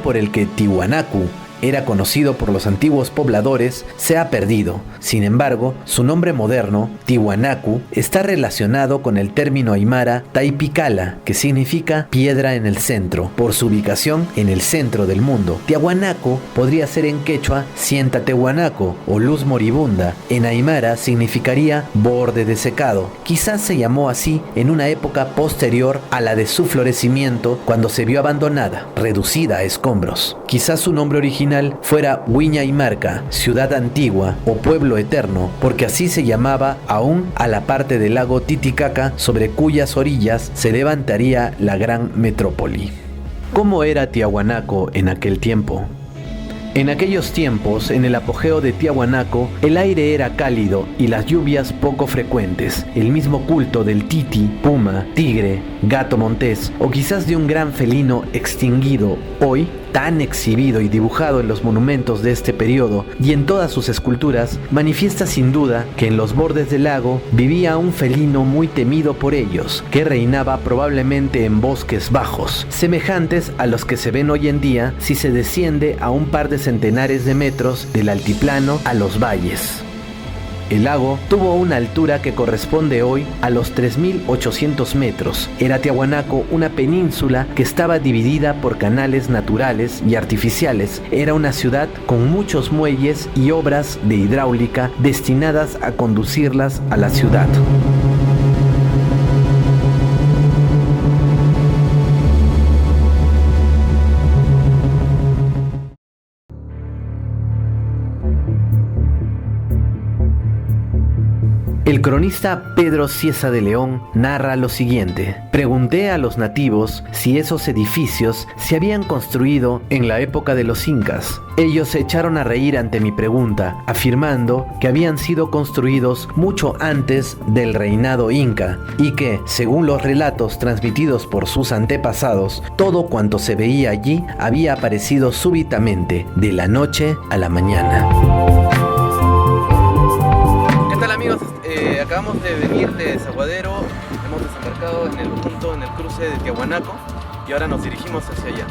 Por el que Tiwanaku era conocido por los antiguos pobladores, se ha perdido. Sin embargo, su nombre moderno, Tiwanaku, está relacionado con el término aymara Taipicala, que significa piedra en el centro, por su ubicación en el centro del mundo. Tiahuanaco podría ser en quechua siéntate huanaco o luz moribunda. En aymara significaría borde desecado. Quizás se llamó así en una época posterior a la de su florecimiento, cuando se vio abandonada, reducida a escombros. Quizás su nombre original fuera Huiña y Marca, ciudad antigua o pueblo eterno, porque así se llamaba aún a la parte del lago Titicaca sobre cuyas orillas se levantaría la gran metrópoli. ¿Cómo era Tiahuanaco en aquel tiempo? En aquellos tiempos, en el apogeo de Tiahuanaco, el aire era cálido y las lluvias poco frecuentes. El mismo culto del titi, puma, tigre, gato montés o quizás de un gran felino extinguido hoy, tan exhibido y dibujado en los monumentos de este periodo y en todas sus esculturas, manifiesta sin duda que en los bordes del lago vivía un felino muy temido por ellos, que reinaba probablemente en bosques bajos, semejantes a los que se ven hoy en día si se desciende a un par de centenares de metros del altiplano a los valles. El lago tuvo una altura que corresponde hoy a los 3.800 metros. Era Tiahuanaco una península que estaba dividida por canales naturales y artificiales. Era una ciudad con muchos muelles y obras de hidráulica destinadas a conducirlas a la ciudad. El cronista Pedro Cieza de León narra lo siguiente: pregunté a los nativos si esos edificios se habían construido en la época de los incas. Ellos se echaron a reír ante mi pregunta, afirmando que habían sido construidos mucho antes del reinado inca y que, según los relatos transmitidos por sus antepasados, todo cuanto se veía allí había aparecido súbitamente, de la noche a la mañana. ¿Qué tal, amigos? Acabamos de venir de Desaguadero, hemos desembarcado en el punto, en el cruce de Tiahuanaco, y ahora nos dirigimos hacia allá.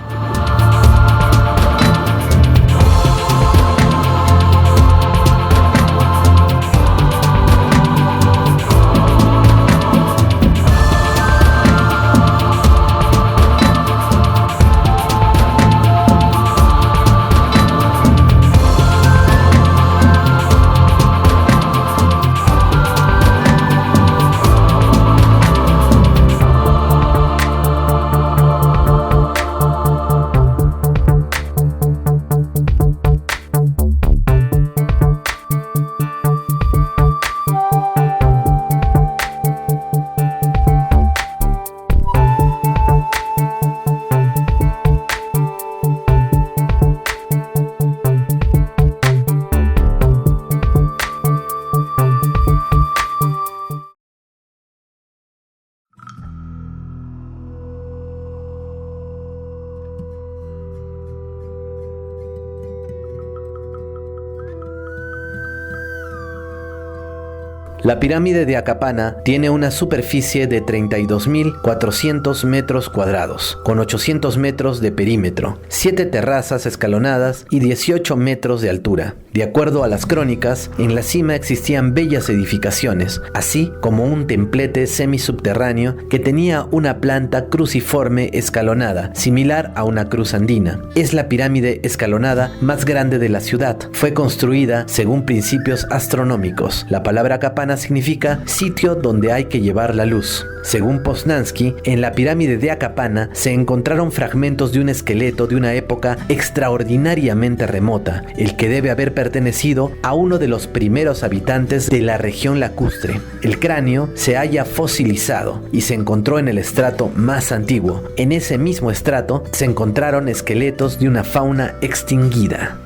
La pirámide de Acapana tiene una superficie de 32.400 metros cuadrados, con 800 metros de perímetro, 7 terrazas escalonadas y 18 metros de altura. De acuerdo a las crónicas, en la cima existían bellas edificaciones, así como un templete semisubterráneo que tenía una planta cruciforme escalonada, similar a una cruz andina. Es la pirámide escalonada más grande de la ciudad. Fue construida según principios astronómicos. La palabra Acapana significa sitio donde hay que llevar la luz. Según Poznansky, en la pirámide de Acapana se encontraron fragmentos de un esqueleto de una época extraordinariamente remota, el que debe haber pertenecido a uno de los primeros habitantes de la región lacustre. El cráneo se halla fosilizado y se encontró en el estrato más antiguo. En ese mismo estrato se encontraron esqueletos de una fauna extinguida.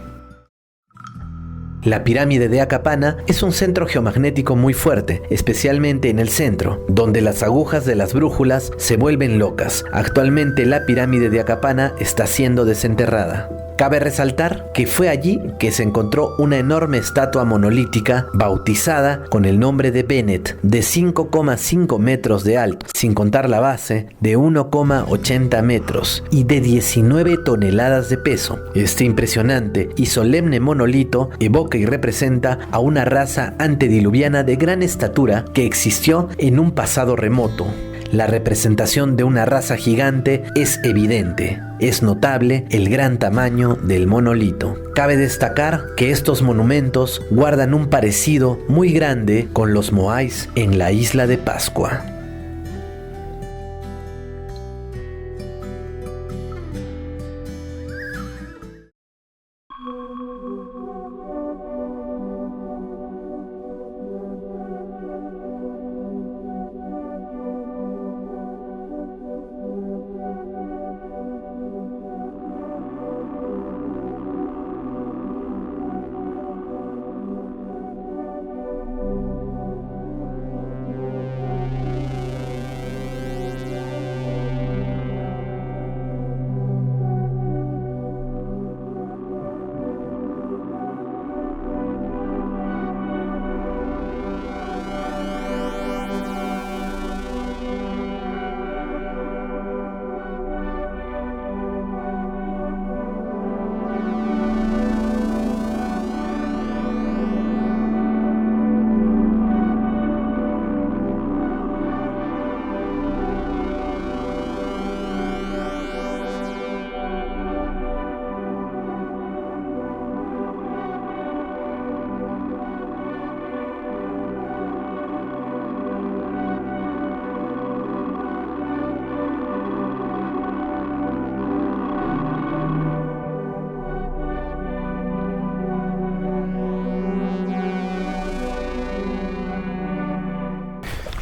La pirámide de Acapana es un centro geomagnético muy fuerte, especialmente en el centro, donde las agujas de las brújulas se vuelven locas. Actualmente la pirámide de Acapana está siendo desenterrada. Cabe resaltar que fue allí que se encontró una enorme estatua monolítica bautizada con el nombre de Bennett, de 5,5 metros de alto, sin contar la base, de 1,80 metros y de 19 toneladas de peso. Este impresionante y solemne monolito evoca y representa a una raza antediluviana de gran estatura que existió en un pasado remoto. La representación de una raza gigante es evidente. Es notable el gran tamaño del monolito. Cabe destacar que estos monumentos guardan un parecido muy grande con los moais en la isla de Pascua.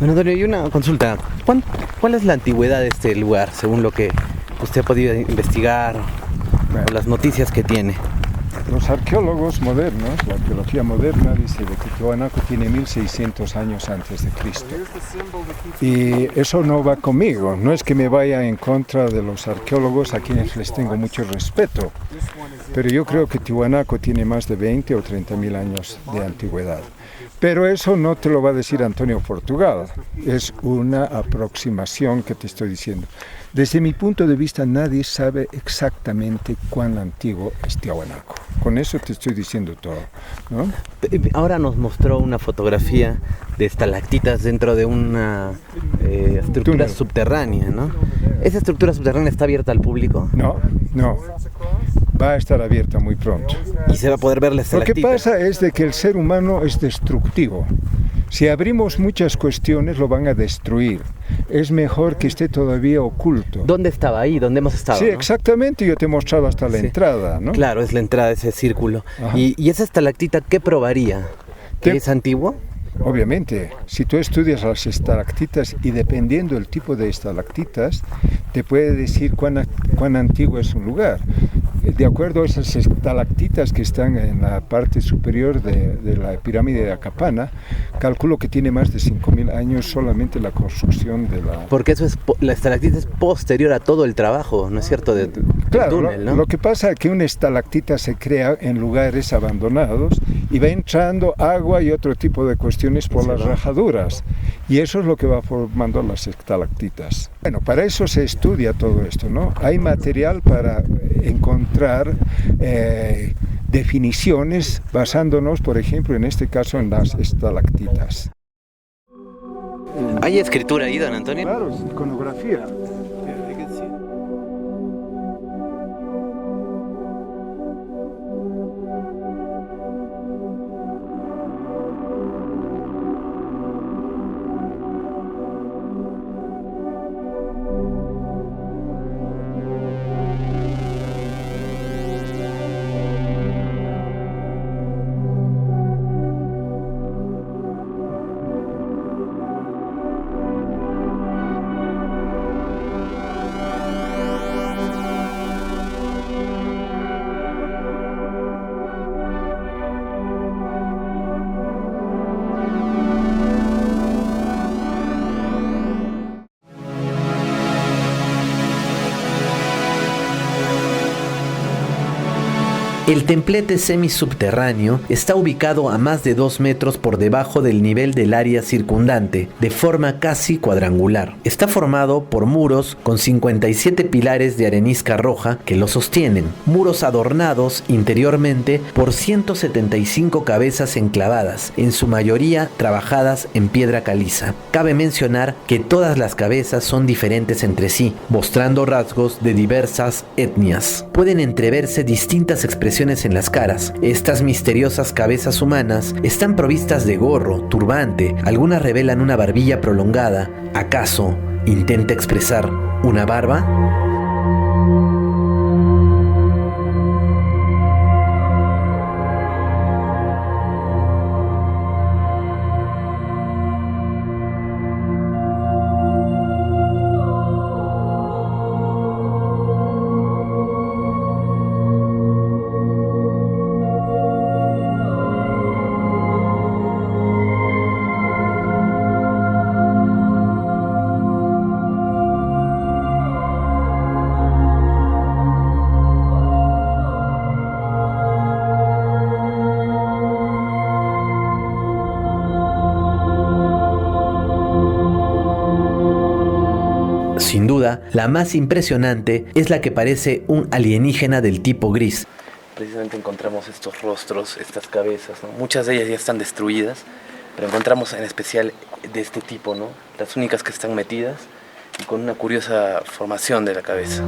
Bueno, Antonio, y una consulta. ¿Cuál es la antigüedad de este lugar, según lo que usted ha podido investigar o las noticias que tiene? Los arqueólogos modernos, la arqueología moderna, dice de que Tiwanaku tiene 1600 años antes de Cristo. Y eso no va conmigo. No es que me vaya en contra de los arqueólogos, a quienes les tengo mucho respeto. Pero yo creo que Tiwanaku tiene más de 20 o 30.000 años de antigüedad. Pero eso no te lo va a decir Antonio Portugal. Es una aproximación que te estoy diciendo. Desde mi punto de vista, nadie sabe exactamente cuán antiguo es Tiwanaku. Con eso te estoy diciendo todo, ¿no? Ahora nos mostró una fotografía de estalactitas dentro de una estructura subterránea, ¿no? ¿Esa estructura subterránea está abierta al público? No. Va a estar abierta muy pronto. ¿Y se va a poder ver la estalactita? Lo que pasa es de que el ser humano es destructivo. Si abrimos muchas cuestiones, lo van a destruir. Es mejor que esté todavía oculto. ¿Dónde estaba ahí? ¿Dónde hemos estado? Sí, ¿no? Exactamente. Yo te he mostrado hasta la entrada, ¿no? Claro, es la entrada, ese círculo. ¿Y esa estalactita qué probaría? ¿Que es antiguo? Obviamente, si tú estudias las estalactitas y dependiendo del tipo de estalactitas, te puede decir cuán antiguo es un lugar. De acuerdo a esas estalactitas que están en la parte superior de la pirámide de Acapana, calculo que tiene más de 5.000 años solamente la construcción de la... Porque eso es, la estalactita es posterior a todo el trabajo, ¿no es cierto? Claro, túnel, ¿no? Lo que pasa es que una estalactita se crea en lugares abandonados y va entrando agua y otro tipo de cuestiones por las rajaduras. Y eso es lo que va formando las estalactitas. Bueno, para eso se estudia todo esto, ¿no? Hay material para encontrar definiciones basándonos, por ejemplo, en este caso, en las estalactitas. ¿Hay escritura ahí, don Antonio? Claro, es iconografía. El templete semisubterráneo está ubicado a más de 2 metros por debajo del nivel del área circundante, de forma casi cuadrangular. Está formado por muros con 57 pilares de arenisca roja que lo sostienen, muros adornados interiormente por 175 cabezas enclavadas, en su mayoría trabajadas en piedra caliza. Cabe mencionar que todas las cabezas son diferentes entre sí, mostrando rasgos de diversas etnias. Pueden entreverse distintas expresiones en las caras. Estas misteriosas cabezas humanas están provistas de gorro, turbante, algunas revelan una barbilla prolongada. ¿Acaso intenta expresar una barba? Sin duda, la más impresionante es la que parece un alienígena del tipo gris. Precisamente encontramos estos rostros, estas cabezas, ¿no? Muchas de ellas ya están destruidas, pero encontramos en especial de este tipo, ¿no? Las únicas que están metidas y con una curiosa formación de la cabeza.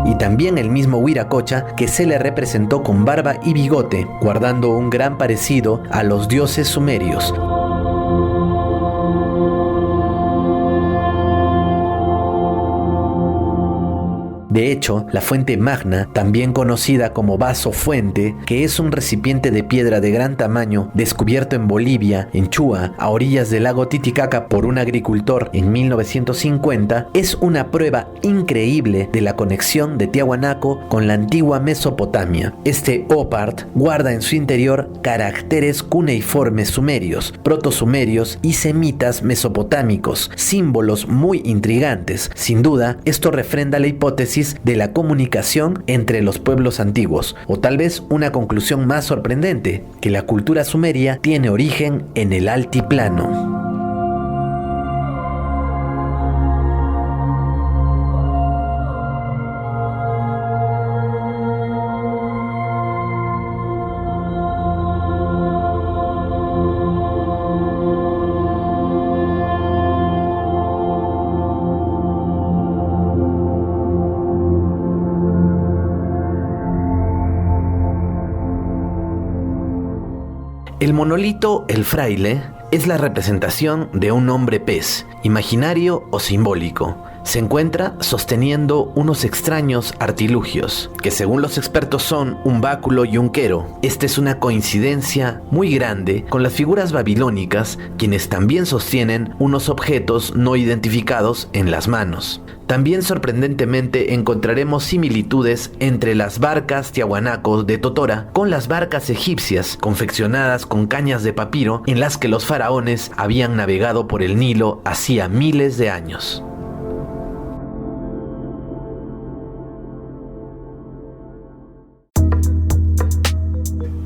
Y también el mismo Wiracocha, que se le representó con barba y bigote, guardando un gran parecido a los dioses sumerios. De hecho, la fuente magna, también conocida como vaso fuente, que es un recipiente de piedra de gran tamaño descubierto en Bolivia, en Chua, a orillas del lago Titicaca por un agricultor en 1950, es una prueba increíble de la conexión de Tiahuanaco con la antigua Mesopotamia. Este OPART guarda en su interior caracteres cuneiformes sumerios, protosumerios y semitas mesopotámicos, símbolos muy intrigantes. Sin duda, esto refrenda la hipótesis de la comunicación entre los pueblos antiguos, o tal vez una conclusión más sorprendente, que la cultura sumeria tiene origen en el altiplano. El monolito El Fraile es la representación de un hombre pez, imaginario o simbólico. Se encuentra sosteniendo unos extraños artilugios, que según los expertos son un báculo y un quero. Esta es una coincidencia muy grande con las figuras babilónicas, quienes también sostienen unos objetos no identificados en las manos. También sorprendentemente encontraremos similitudes entre las barcas tiahuanacos de Totora con las barcas egipcias confeccionadas con cañas de papiro en las que los faraones habían navegado por el Nilo hacía miles de años.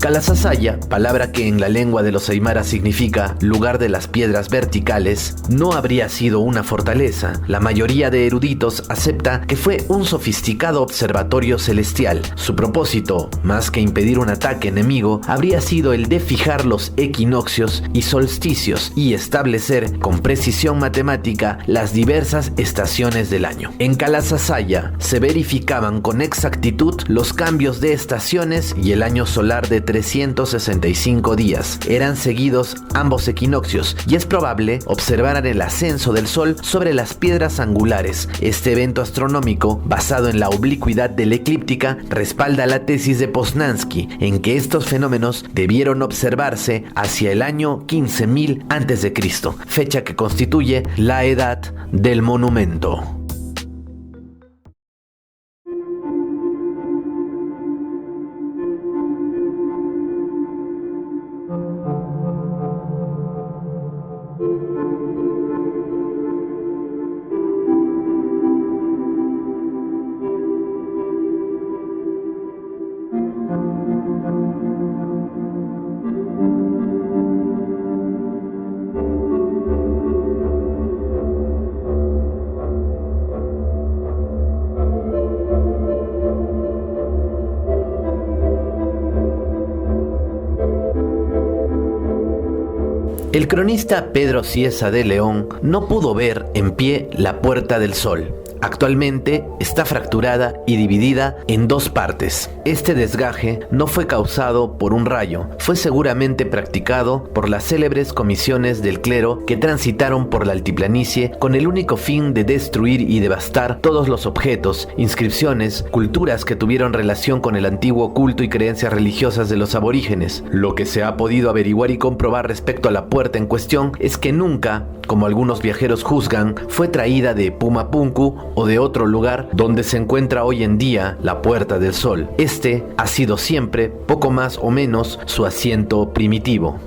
Calasasaya, palabra que en la lengua de los aymaras significa lugar de las piedras verticales, no habría sido una fortaleza. La mayoría de eruditos acepta que fue un sofisticado observatorio celestial. Su propósito, más que impedir un ataque enemigo, habría sido el de fijar los equinoccios y solsticios y establecer con precisión matemática las diversas estaciones del año. En Calasasaya se verificaban con exactitud los cambios de estaciones y el año solar de 365 días. Eran seguidos ambos equinoccios y es probable observar el ascenso del Sol sobre las piedras angulares. Este evento astronómico, basado en la oblicuidad de la eclíptica, respalda la tesis de Poznański en que estos fenómenos debieron observarse hacia el año 15.000 a.C., fecha que constituye la edad del monumento. El cronista Pedro Cieza de León no pudo ver en pie la Puerta del Sol. Actualmente está fracturada y dividida en dos partes. Este desgaje no fue causado por un rayo, fue seguramente practicado por las célebres comisiones del clero que transitaron por la altiplanicie con el único fin de destruir y devastar todos los objetos, inscripciones, culturas que tuvieron relación con el antiguo culto y creencias religiosas de los aborígenes. Lo que se ha podido averiguar y comprobar respecto a la puerta en cuestión es que nunca, como algunos viajeros juzgan, fue traída de Pumapunku o de otro lugar donde se encuentra hoy en día la Puerta del Sol. Este ha sido siempre, poco más o menos, su asiento primitivo.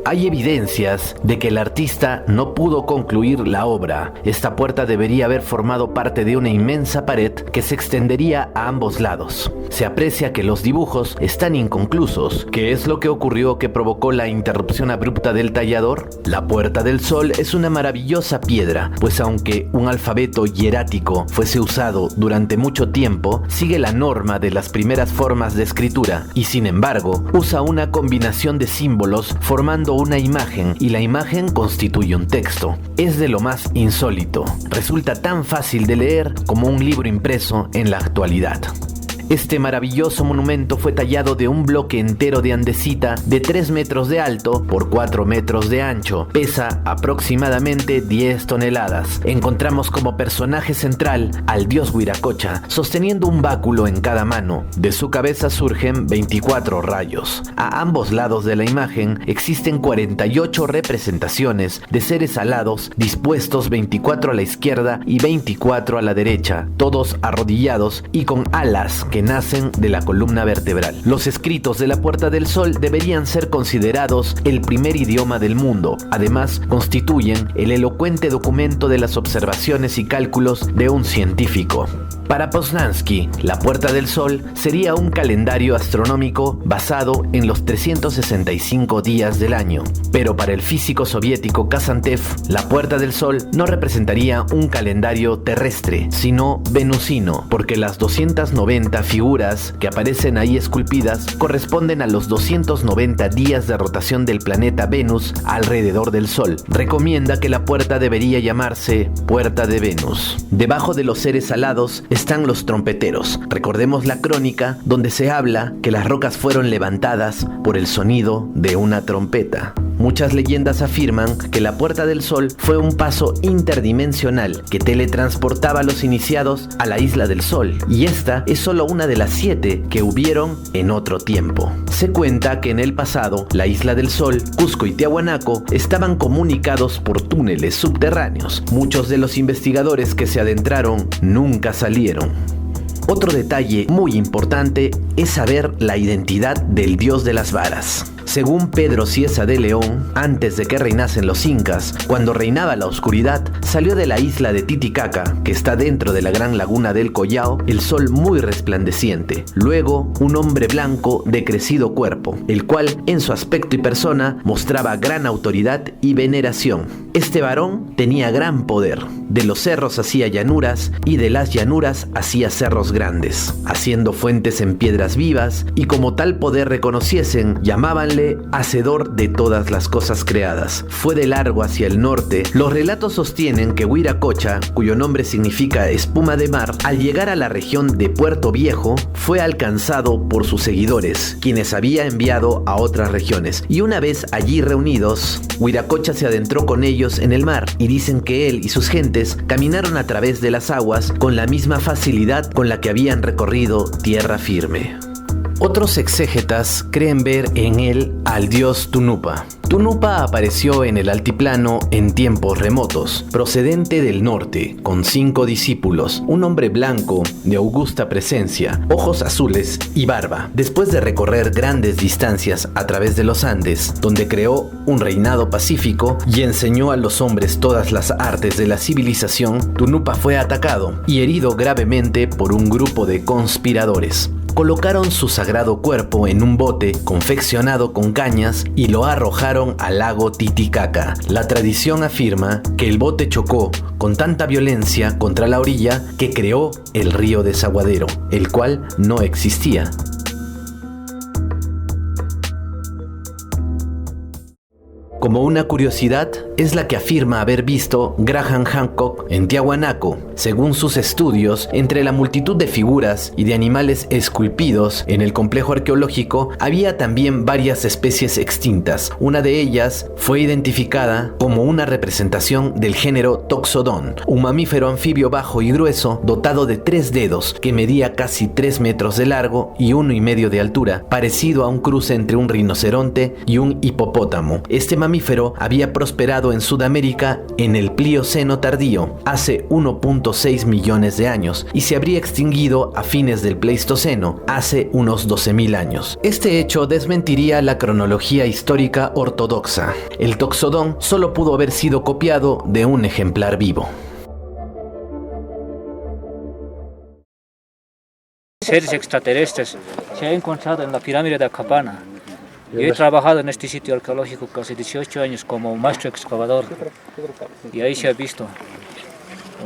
Hay evidencias de que el artista no pudo concluir la obra. Esta puerta debería haber formado parte de una inmensa pared que se extendería a ambos lados. Se aprecia que los dibujos están inconclusos. ¿Qué es lo que ocurrió que provocó la interrupción abrupta del tallador? La Puerta del Sol es una maravillosa piedra, pues aunque un alfabeto hierático fuese usado durante mucho tiempo, sigue la norma de las primeras formas de escritura y sin embargo usa una combinación de símbolos formando una imagen y la imagen constituye un texto. Es de lo más insólito. Resulta tan fácil de leer como un libro impreso en la actualidad. Este maravilloso monumento fue tallado de un bloque entero de andesita de 3 metros de alto por 4 metros de ancho. Pesa aproximadamente 10 toneladas. Encontramos como personaje central al dios Huiracocha, sosteniendo un báculo en cada mano. De su cabeza surgen 24 rayos. A ambos lados de la imagen existen 48 representaciones de seres alados dispuestos 24 a la izquierda y 24 a la derecha, todos arrodillados y con alas que nacen de la columna vertebral. Los escritos de la Puerta del Sol deberían ser considerados el primer idioma del mundo. Además, constituyen el elocuente documento de las observaciones y cálculos de un científico. Para Poznański, la Puerta del Sol sería un calendario astronómico basado en los 365 días del año. Pero para el físico soviético Kazantev, la Puerta del Sol no representaría un calendario terrestre, sino venusino, porque las 290 figuras que aparecen ahí esculpidas corresponden a los 290 días de rotación del planeta Venus alrededor del Sol. Recomienda que la puerta debería llamarse Puerta de Venus. Debajo de los seres alados están los trompeteros. Recordemos la crónica donde se habla que las rocas fueron levantadas por el sonido de una trompeta. Muchas leyendas afirman que la Puerta del Sol fue un paso interdimensional que teletransportaba a los iniciados a la Isla del Sol, y esta es solo una de las 7 que hubieron en otro tiempo. Se cuenta que en el pasado, la Isla del Sol, Cusco y Tiahuanaco estaban comunicados por túneles subterráneos. Muchos de los investigadores que se adentraron nunca salieron. Otro detalle muy importante es saber la identidad del dios de las varas. Según Pedro Cieza de León, antes de que reinasen los incas, cuando reinaba la oscuridad, salió de la isla de Titicaca, que está dentro de la gran laguna del Collao, el sol muy resplandeciente. Luego, un hombre blanco de crecido cuerpo, el cual, en su aspecto y persona, mostraba gran autoridad y veneración. Este varón tenía gran poder. De los cerros hacía llanuras y de las llanuras hacía cerros grandes, haciendo fuentes en piedras vivas, y como tal poder reconociesen, llamaban llamarle hacedor de todas las cosas creadas. Fue de largo hacia el norte. Los relatos sostienen que Wiracocha, cuyo nombre significa espuma de mar, al llegar a la región de Puerto Viejo, fue alcanzado por sus seguidores, quienes había enviado a otras regiones. Y una vez allí reunidos, Wiracocha se adentró con ellos en el mar, y dicen que él y sus gentes caminaron a través de las aguas con la misma facilidad con la que habían recorrido tierra firme. Otros exégetas creen ver en él al dios Tunupa. Tunupa apareció en el altiplano en tiempos remotos, procedente del norte, con 5 discípulos, un hombre blanco, de augusta presencia, ojos azules y barba. Después de recorrer grandes distancias a través de los Andes, donde creó un reinado pacífico y enseñó a los hombres todas las artes de la civilización, Tunupa fue atacado y herido gravemente por un grupo de conspiradores. Colocaron su sagrado cuerpo en un bote confeccionado con cañas y lo arrojaron al lago Titicaca. La tradición afirma que el bote chocó con tanta violencia contra la orilla que creó el río Desaguadero, el cual no existía. Como una curiosidad, es la que afirma haber visto Graham Hancock en Tiahuanaco. Según sus estudios, entre la multitud de figuras y de animales esculpidos en el complejo arqueológico, había también varias especies extintas. Una de ellas fue identificada como una representación del género Toxodon, un mamífero anfibio bajo y grueso dotado de 3 dedos que medía casi 3 metros de largo y 1,5 de altura, parecido a un cruce entre un rinoceronte y un hipopótamo. Este mamífero había prosperado en Sudamérica en el Plioceno tardío, hace 1.6 millones de años, y se habría extinguido a fines del Pleistoceno, hace unos 12.000 años. Este hecho desmentiría la cronología histórica ortodoxa. El Toxodón solo pudo haber sido copiado de un ejemplar vivo. Seres extraterrestres se ha encontrado en la pirámide de Acapana. Yo he trabajado en este sitio arqueológico casi 18 años como maestro excavador y ahí se ha visto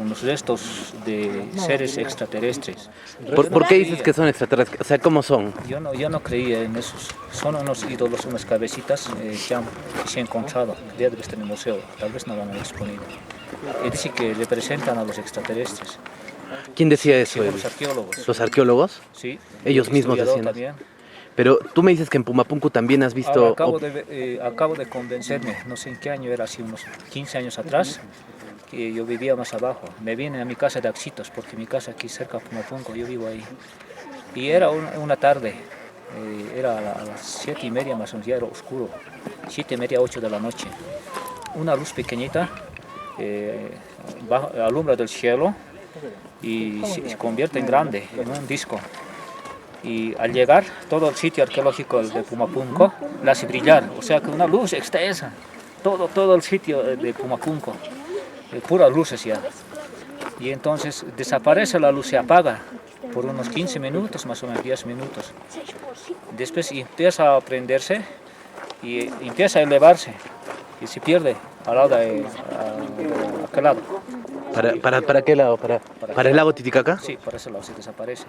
unos restos de seres extraterrestres. ¿Por qué dices que son extraterrestres? O sea, ¿cómo son? Yo no creía en esos. Son unos ídolos, unas cabecitas que se han encontrado dentro de este museo. Tal vez no lo han exponido. Y dice que representan a los extraterrestres. ¿Quién decía eso? Sí, los arqueólogos. ¿Los arqueólogos? Sí. Ellos mismos decían. También. Pero tú me dices que en Pumapunku también has visto... Ahora acabo de convencerme, no sé en qué año era, así unos 15 años atrás, que yo vivía más abajo. Me vine a mi casa de Axitos, porque mi casa aquí cerca de Pumapunku, yo vivo ahí. Y era una tarde, era a las 7:30 más o menos, ya era oscuro, 7:30, 8 de la noche. Una luz pequeñita alumbra del cielo y se convierte en grande, en un disco. Y al llegar, todo el sitio arqueológico de Pumapunku la hace brillar, o sea que una luz extensa, todo el sitio de Pumapunku, puras luces ya. Y entonces desaparece la luz, se apaga por unos 15 minutos, más o menos 10 minutos. Después empieza a prenderse y empieza a elevarse y se pierde al lado de aquel lado. ¿Para qué lado? ¿Para el lago Titicaca? Sí, por ese lado se desaparece.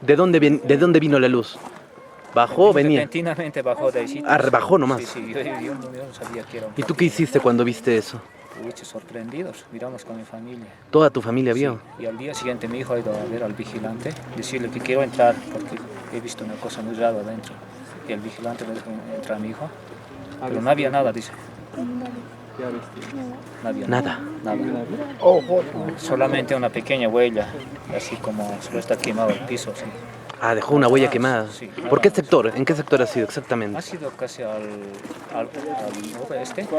¿De dónde vino la luz? ¿Bajó o venía? Repentinamente bajó de ahí. Bajó nomás. Sí, yo no sabía que era un... ¿Y tú qué hiciste cuando viste eso? Muchos sorprendidos, miramos con mi familia. ¿Toda tu familia vio? Sí. Y al día siguiente mi hijo ha ido a ver al vigilante, decirle que quiero entrar porque he visto una cosa muy rara adentro. Y el vigilante le dejó entrar a mi hijo, pero no había nada, dice. No había nada. Solamente una pequeña huella, así como solo está quemado el piso. Sí. Ah, dejó una huella quemada. Sí. ¿Por qué sector? ¿En qué sector ha sido exactamente? Ha sido casi al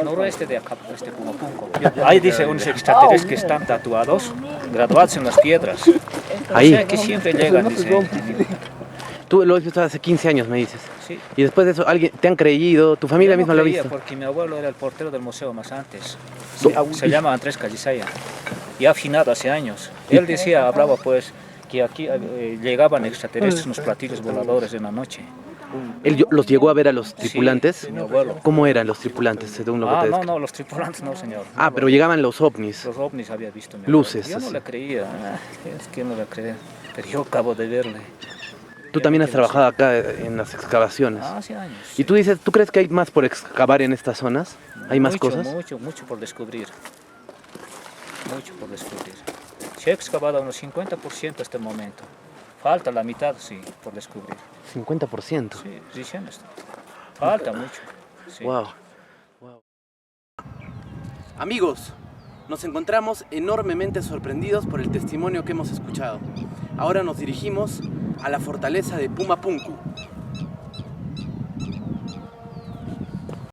noroeste de acá, Pumapunku. Ahí dice unos extraterrestres que están tatuados, graduados en las piedras. Ahí. O sea que siempre llegan, dice. Tú lo has visto hace 15 años, me dices. Sí. Y después de eso, ¿alguien te han creído? ¿Tu familia misma lo ha visto? Porque mi abuelo era el portero del museo más antes. Se llama Andrés Callisaya. Y ha finado hace años. Él decía, hablaba pues, que aquí llegaban extraterrestres, unos platillos voladores en la noche. ¿Él los llegó a ver a los tripulantes? Sí, mi abuelo. ¿Cómo eran los tripulantes, según lo que te No, los tripulantes no, señor. Ah, pero llegaban los ovnis. Los ovnis había visto mi Luces. Yo no le creía, es que no le creía, pero yo acabo de verle. Tú también has trabajado acá en las excavaciones. Hace años. ¿Y tú dices, tú crees que hay más por excavar en estas zonas? ¿Hay más cosas? Mucho por descubrir. Mucho por descubrir. Se ha excavado unos 50% hasta el momento. Falta la mitad, sí, por descubrir. 50%. Sí, diciendo esto. Falta mucho. Sí. Wow. Amigos, nos encontramos enormemente sorprendidos por el testimonio que hemos escuchado. Ahora nos dirigimos a la fortaleza de Pumapunku,